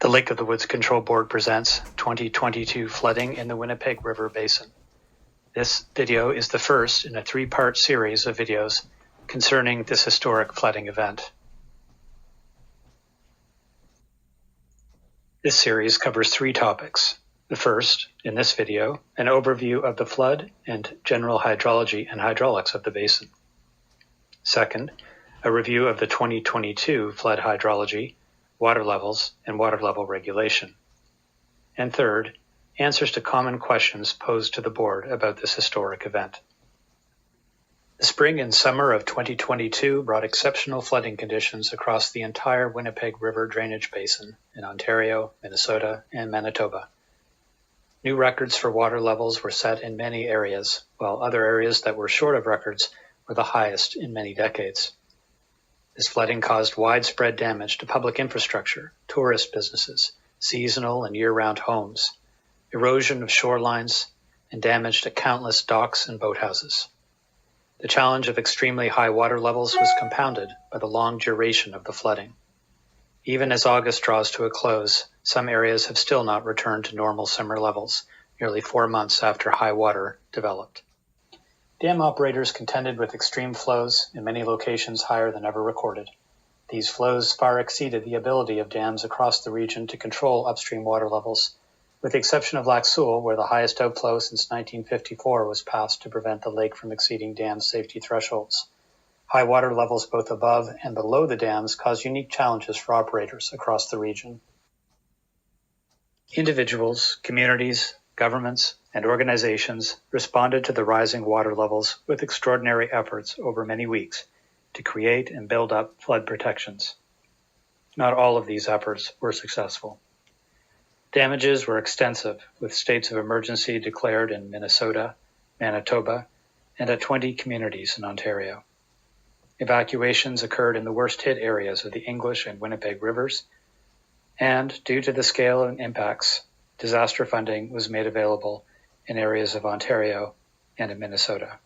The Lake of the Woods Control Board presents 2022 Flooding in the Winnipeg River Basin. This video is the first in a three-part series of videos concerning this historic flooding event. This series covers three topics. The first, in this video, an overview of the flood and general hydrology and hydraulics of the basin. Second, a review of the 2022 flood hydrology, water levels, and water level regulation. And third, answers to common questions posed to the board about this historic event. The spring and summer of 2022 brought exceptional flooding conditions across the entire Winnipeg River drainage basin in Ontario, Minnesota, and Manitoba. New records for water levels were set in many areas, while other areas that were short of records were the highest in many decades. This flooding caused widespread damage to public infrastructure, tourist businesses, seasonal and year-round homes, erosion of shorelines, and damage to countless docks and boathouses. The challenge of extremely high water levels was compounded by the long duration of the flooding. Even as August draws to a close, some areas have still not returned to normal summer levels, nearly 4 months after high water developed. Dam operators contended with extreme flows in many locations higher than ever recorded. These flows far exceeded the ability of dams across the region to control upstream water levels, with the exception of Lac Seul, where the highest outflow since 1954 was passed to prevent the lake from exceeding dam safety thresholds. High water levels both above and below the dams cause unique challenges for operators across the region. Individuals, communities, governments, and organizations responded to the rising water levels with extraordinary efforts over many weeks to create and build up flood protections. Not all of these efforts were successful. Damages were extensive, with states of emergency declared in Minnesota, Manitoba, and at 20 communities in Ontario. Evacuations occurred in the worst-hit areas of the English and Winnipeg rivers, and due to the scale and impacts, disaster funding was made available in areas of Ontario and in Minnesota.